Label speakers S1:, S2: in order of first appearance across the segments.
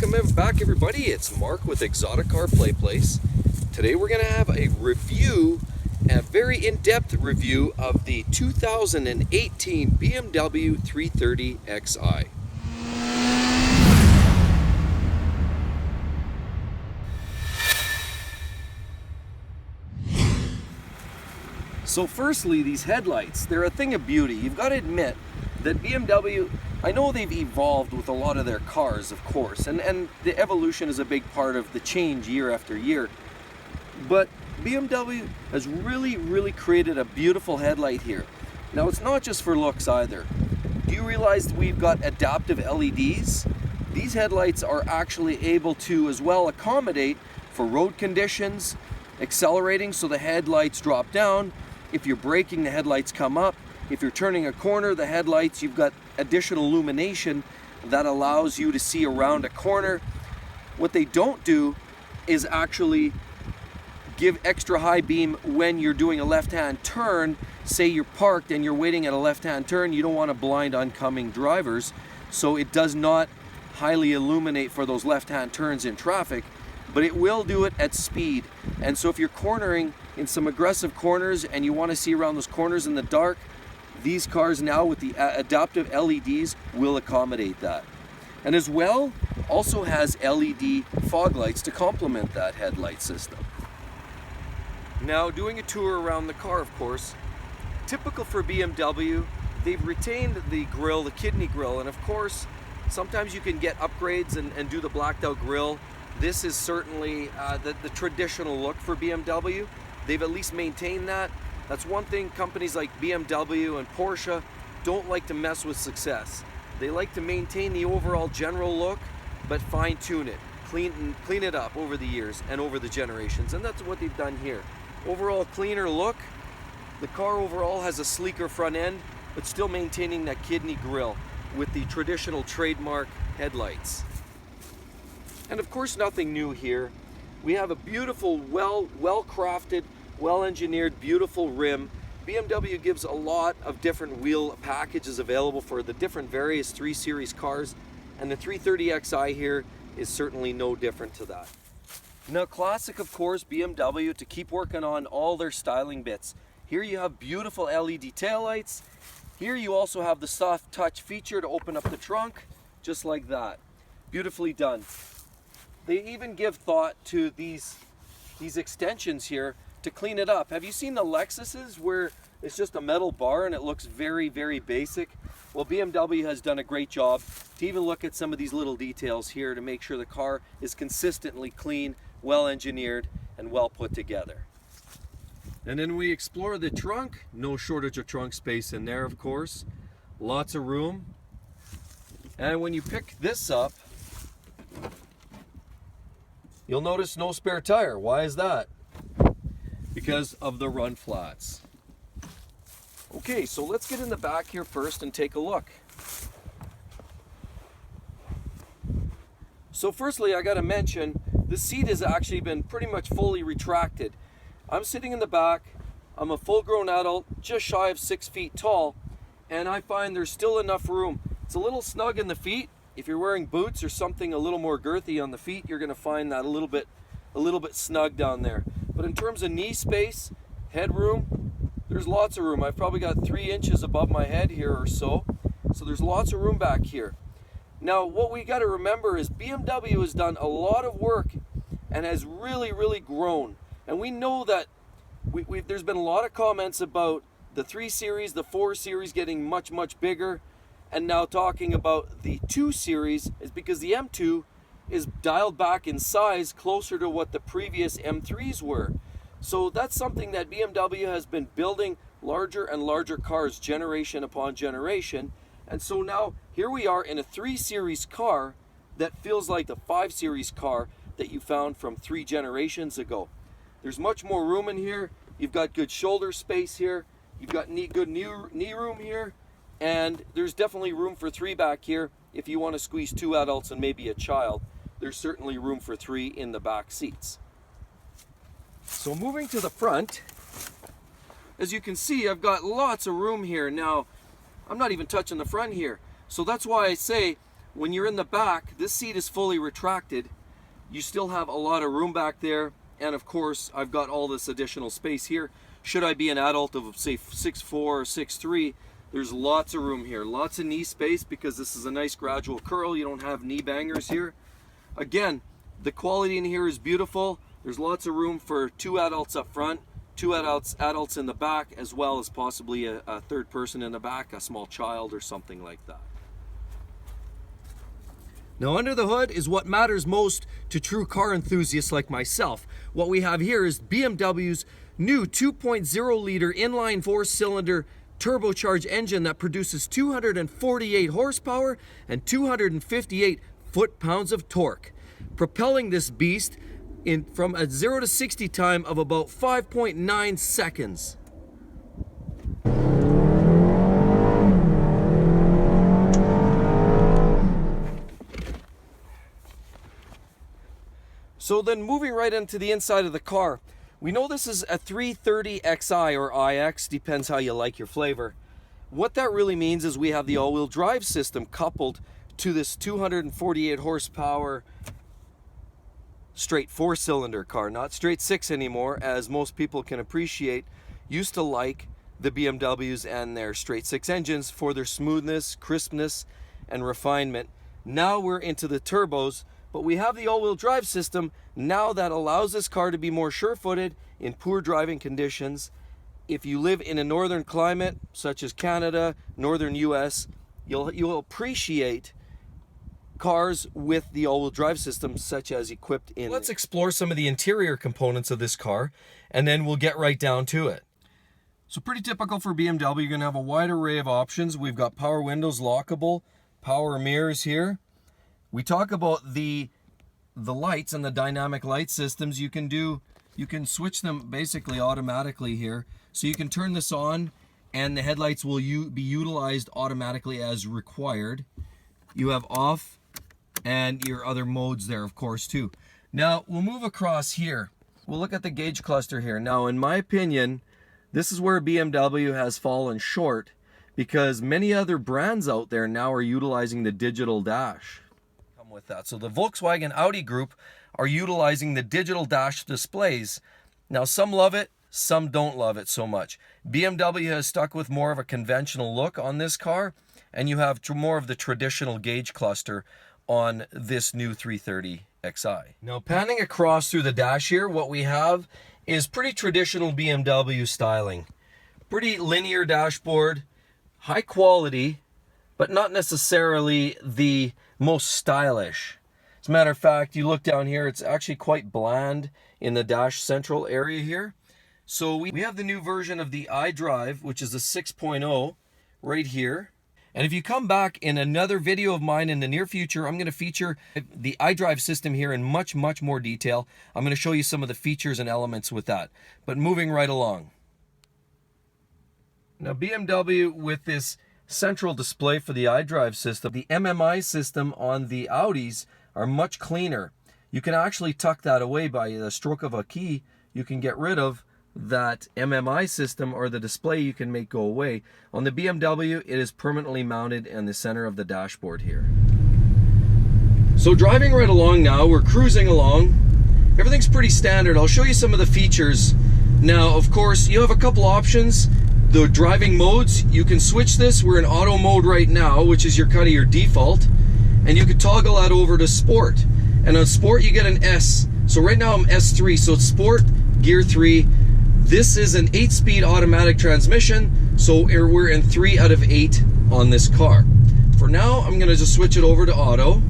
S1: welcome back everybody. It's Mark with ExoticCar PlayPlace. Today we're going to have a review, a very in-depth review of the 2018 BMW 330xi. So firstly, these headlights, they're a thing of beauty. You've got to admit that BMW, I know they've evolved with a lot of their cars, of course, and the evolution is a big part of the change year after year. But BMW has really created a beautiful headlight here. Now, it's not just for looks either. Do you realize we've got adaptive LEDs? These headlights are actually able to as well accommodate for road conditions, accelerating so the headlights drop down. If you're braking, the headlights come up. If you're turning a corner, the headlights, you've got additional illumination that allows you to see around a corner. What they don't do is actually give extra high beam when you're doing a left-hand turn. Say you're parked and you're waiting at a left-hand turn, you don't want to blind oncoming drivers, so it does not highly illuminate for those left-hand turns in traffic, but it will do it at speed. And so if you're cornering in some aggressive corners and you want to see around those corners in the dark, these cars now with the adaptive LEDs will accommodate that. And as well, also has LED fog lights to complement that headlight system. Now, doing a tour around the car, of course, typical for BMW, they've retained the grille, the kidney grille, and of course, sometimes you can get upgrades and do the blacked out grille. This is certainly the traditional look for BMW. They've at least maintained that. That's one thing companies like BMW and Porsche don't like to mess with success. They like to maintain the overall general look, but fine tune it, clean it up over the years and over the generations, and that's what they've done here. Overall cleaner look. The car overall has a sleeker front end, but still maintaining that kidney grille with the traditional trademark headlights. And of course, nothing new here. We have a beautiful, well-crafted, well-engineered, beautiful rim. BMW gives a lot of different wheel packages available for the different various 3 Series cars, and the 330xi here is certainly no different to that. Now, classic, of course, BMW to keep working on all their styling bits. Here you have beautiful LED taillights. Here you also have the soft touch feature to open up the trunk, just like that. Beautifully done. They even give thought to these extensions here to clean it up. Have you seen the Lexuses where it's just a metal bar and it looks very basic? Well, BMW has done a great job to even look at some of these little details here to make sure the car is consistently clean, well engineered, and well put together. And then we explore the trunk. No shortage of trunk space in there, of course. Lots of room. And when you pick this up, you'll notice no spare tire. Why is that? Because of the run flats. Okay, so let's get in the back here first and take a look. So firstly, I gotta mention, the seat has actually been pretty much fully retracted. I'm sitting in the back, I'm a full-grown adult, just shy of 6 feet tall, and I find there's still enough room. It's a little snug in the feet. If you're wearing boots or something a little more girthy on the feet, you're gonna find that a little bit snug down there. But in terms of knee space, headroom, there's lots of room. I've probably got 3 inches above my head here or so. So there's lots of room back here. Now, what we got to remember is BMW has done a lot of work and has really grown. And we know that there's been a lot of comments about the 3 Series, the 4 Series getting much bigger. And now talking about the 2 Series is because the M2 is dialed back in size closer to what the previous M3s were. So that's something that BMW has been building larger and larger cars generation upon generation. And so now here we are in a 3 Series car that feels like the 5 Series car that you found from 3 generations ago. There's much more room in here. You've got good shoulder space here. You've got good knee room here. And there's definitely room for 3 back here. If you want to squeeze 2 adults and maybe a child, there's certainly room for 3 in the back seats. So moving to the front, as you can see, I've got lots of room here. Now, I'm not even touching the front here. So that's why I say when you're in the back, this seat is fully retracted. You still have a lot of room back there. And of course, I've got all this additional space here. Should I be an adult of, say, 6'4" or 6'3", there's lots of room here. Lots of knee space because this is a nice gradual curl. You don't have knee bangers here. Again, the quality in here is beautiful. There's lots of room for 2 adults up front, 2 adults in the back, as well as possibly a third person in the back, a small child or something like that. Now, under the hood is what matters most to true car enthusiasts like myself. What we have here is BMW's new 2.0 liter inline 4-cylinder turbocharged engine that produces 248 horsepower and 258 foot-pounds of torque, propelling this beast from a 0 to 60 time of about 5.9 seconds. So then moving right into the inside of the car, we know this is a 330xi or iX, depends how you like your flavor. What that really means is we have the all-wheel drive system coupled to this 248 horsepower straight 4-cylinder car, not straight 6 anymore, as most people can appreciate. Used to like the BMWs and their straight 6 engines for their smoothness, crispness, and refinement. Now we're into the turbos, but we have the all-wheel drive system now that allows this car to be more sure-footed in poor driving conditions. If you live in a northern climate, such as Canada, northern US, you'll appreciate cars with the all-wheel drive system, such as equipped in. Let's explore some of the interior components of this car, and then we'll get right down to it. So pretty typical for BMW, you're gonna have a wide array of options. We've got power windows, lockable, power mirrors here. We talk about the lights and the dynamic light systems. You can switch them basically automatically here. So you can turn this on and the headlights will be utilized automatically as required. You have off and your other modes there, of course, too. Now, we'll move across here. We'll look at the gauge cluster here. Now, in my opinion, this is where BMW has fallen short because many other brands out there now are utilizing the digital dash. With that. So the Volkswagen Audi group are utilizing the digital dash displays. Now some love it, some don't love it so much. BMW has stuck with more of a conventional look on this car, and you have more of the traditional gauge cluster on this new 330xi. Now panning across through the dash here, what we have is pretty traditional BMW styling. Pretty linear dashboard, high quality, but not necessarily the most stylish. As a matter of fact, you look down here, it's actually quite bland in the dash central area here. So we have the new version of the iDrive, which is a 6.0 right here. And if you come back in another video of mine in the near future, I'm going to feature the iDrive system here in much more detail. I'm going to show you some of the features and elements with that. But moving right along. Now BMW with this central display for the iDrive system. The MMI system on the Audis are much cleaner. You can actually tuck that away by the stroke of a key. You can get rid of that MMI system, or the display you can make go away. On the BMW, it is permanently mounted in the center of the dashboard here. So driving right along now, we're cruising along. Everything's pretty standard. I'll show you some of the features. Now, of course, you have a couple options. The driving modes, you can switch this. We're in auto mode right now, which is your kind of your default, and you can toggle that over to sport. And on sport, you get an S. So right now I'm S3, so it's sport, gear 3. This is an 8-speed automatic transmission, so we're in 3 out of 8 on this car. For now, I'm gonna just switch it over to auto,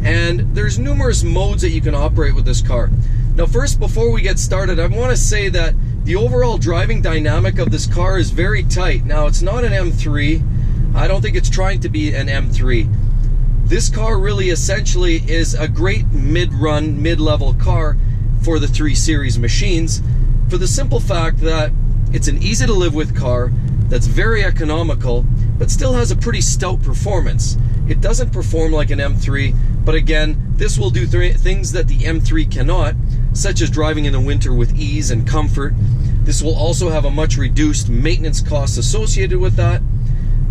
S1: and there's numerous modes that you can operate with this car. Now first, before we get started, I want to say that the overall driving dynamic of this car is very tight. Now, it's not an M3. I don't think it's trying to be an M3. This car really essentially is a great mid-run, mid-level car for the 3 Series machines, for the simple fact that it's an easy-to-live-with car that's very economical, but still has a pretty stout performance. It doesn't perform like an M3, but again, this will do things that the M3 cannot, such as driving in the winter with ease and comfort. This will also have a much reduced maintenance cost associated with that.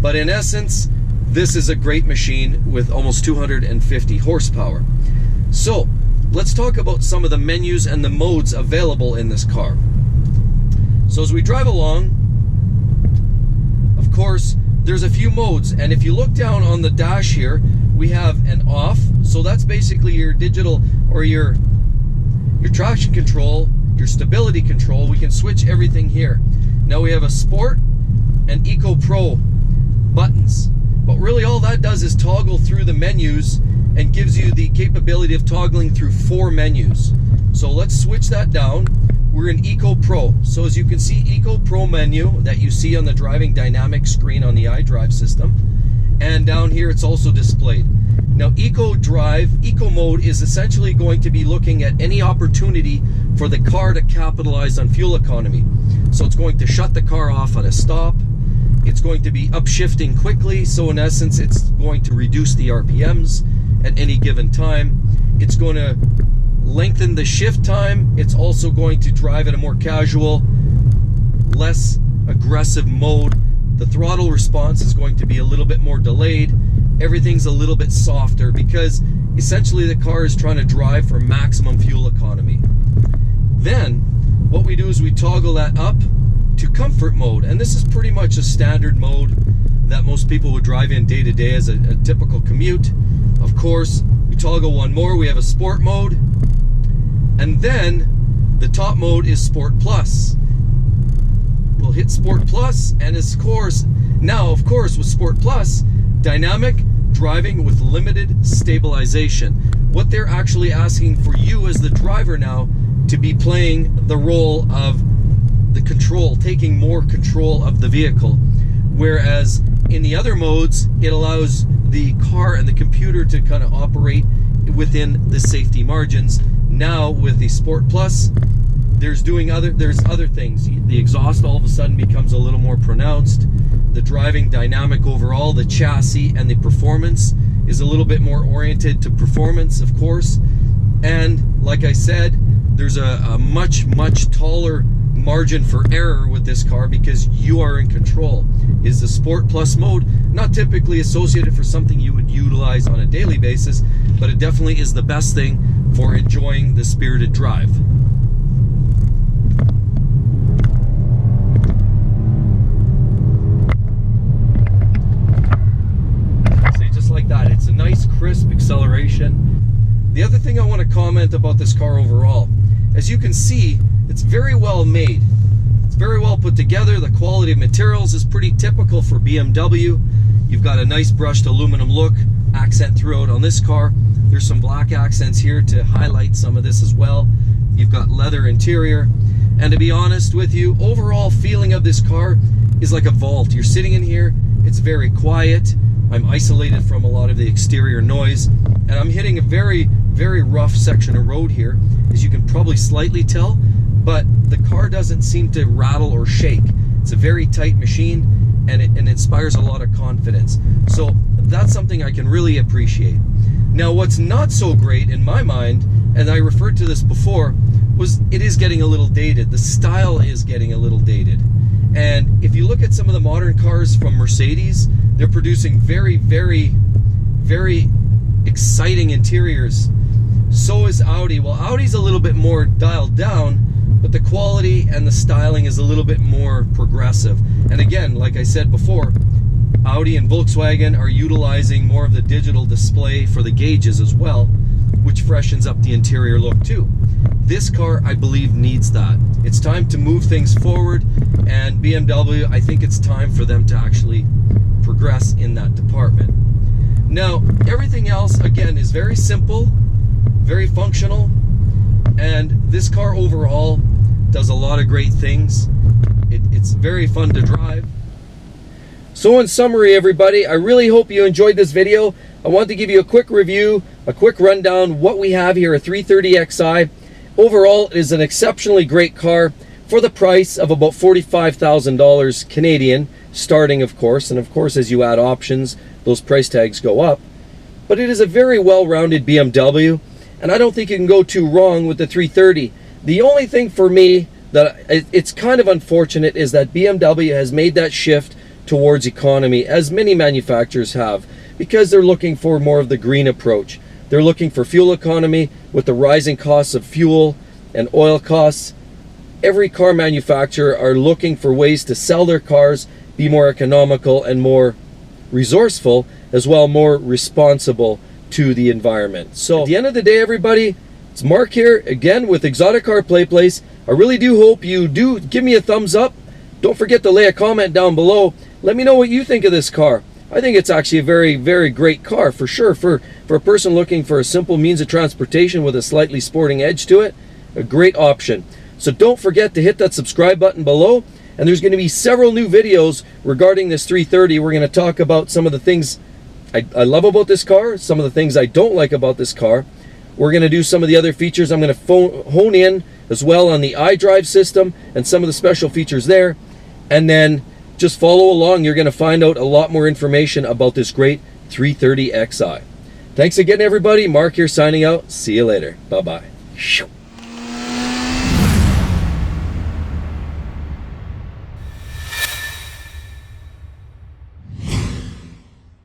S1: But in essence, this is a great machine with almost 250 horsepower. So let's talk about some of the menus and the modes available in this car. So as we drive along, of course, there's a few modes, and if you look down on the dash here, we have an off, so that's basically your digital or your traction control, your stability control. We can switch everything here. Now we have a Sport and Eco Pro buttons, but really all that does is toggle through the menus and gives you the capability of toggling through 4 menus. So let's switch that down. We're in Eco Pro. So as you can see, Eco Pro menu that you see on the driving dynamic screen on the iDrive system. And down here it's also displayed. Now Eco mode is essentially going to be looking at any opportunity for the car to capitalize on fuel economy. So it's going to shut the car off at a stop. It's going to be upshifting quickly. So in essence, it's going to reduce the RPMs at any given time. It's going to lengthen the shift time. It's also going to drive at a more casual, less aggressive mode. The throttle response is going to be a little bit more delayed. Everything's a little bit softer because essentially the car is trying to drive for maximum fuel economy. Then what we do is we toggle that up to comfort mode, and this is pretty much a standard mode that most people would drive in day to day as a typical commute. Of course, we toggle one more. We have a Sport mode. And then the top mode is Sport Plus. We'll hit Sport Plus, and of course with Sport Plus, dynamic driving with limited stabilization. What they're actually asking for you as the driver now to be playing the role of the control, taking more control of the vehicle. Whereas in the other modes, it allows the car and the computer to kind of operate within the safety margins. Now with the Sport Plus, there's other things. The exhaust all of a sudden becomes a little more pronounced. The driving dynamic overall, the chassis and the performance is a little bit more oriented to performance, of course. And like I said, there's a much taller margin for error with this car because you are in control. Is the Sport Plus mode not typically associated for something you would utilize on a daily basis, but it definitely is the best thing for enjoying the spirited drive. See, just like that, it's a nice crisp acceleration. The other thing I want to comment about this car overall, as you can see, it's very well made. It's very well put together. The quality of materials is pretty typical for BMW. You've got a nice brushed aluminum look, accent throughout on this car. There's some black accents here to highlight some of this as well. You've got leather interior. And to be honest with you, overall feeling of this car is like a vault. You're sitting in here, it's very quiet. I'm isolated from a lot of the exterior noise. And I'm hitting a very rough section of road here, as you can probably slightly tell. But the car doesn't seem to rattle or shake. It's a very tight machine, and it inspires a lot of confidence. So that's something I can really appreciate. Now what's not so great in my mind, and I referred to this before, was it is getting a little dated. The style is getting a little dated. And if you look at some of the modern cars from Mercedes, they're producing very exciting interiors. So is Audi. Well, Audi's a little bit more dialed down, but the quality and the styling is a little bit more progressive. And again, like I said before, Audi and Volkswagen are utilizing more of the digital display for the gauges as well, which freshens up the interior look too. This car, I believe, needs that. It's time to move things forward, and BMW, I think it's time for them to actually progress in that department. Now, everything else, again, is very simple, very functional, and this car overall does a lot of great things. It's very fun to drive. So in summary, everybody, I really hope you enjoyed this video. I want to give you a quick review, a quick rundown what we have here, a 330xi. Overall, it is an exceptionally great car for the price of about $45,000 Canadian, starting of course, and of course as you add options, those price tags go up. But it is a very well-rounded BMW, and I don't think you can go too wrong with the 330. The only thing for me that it's kind of unfortunate is that BMW has made that shift towards economy, as many manufacturers have, because they're looking for more of the green approach. They're looking for fuel economy with the rising costs of fuel and oil costs. Every car manufacturer are looking for ways to sell their cars, be more economical and more resourceful, as well more responsible to the environment. So at the end of the day, everybody, it's Mark here again with ExoticCar PlayPlace. I really do hope you do give me a thumbs up. Don't forget to lay a comment down below. Let me know what you think of this car. I think it's actually a very, very great car for sure. For a person looking for a simple means of transportation with a slightly sporting edge to it, a great option. So don't forget to hit that subscribe button below. And there's going to be several new videos regarding this 330. We're going to talk about some of the things I love about this car, some of the things I don't like about this car. We're going to do some of the other features. I'm going to hone in as well on the iDrive system and some of the special features there. And then just follow along. You're going to find out a lot more information about this great 330xi. Thanks again, everybody. Mark here signing out. See you later. Bye-bye.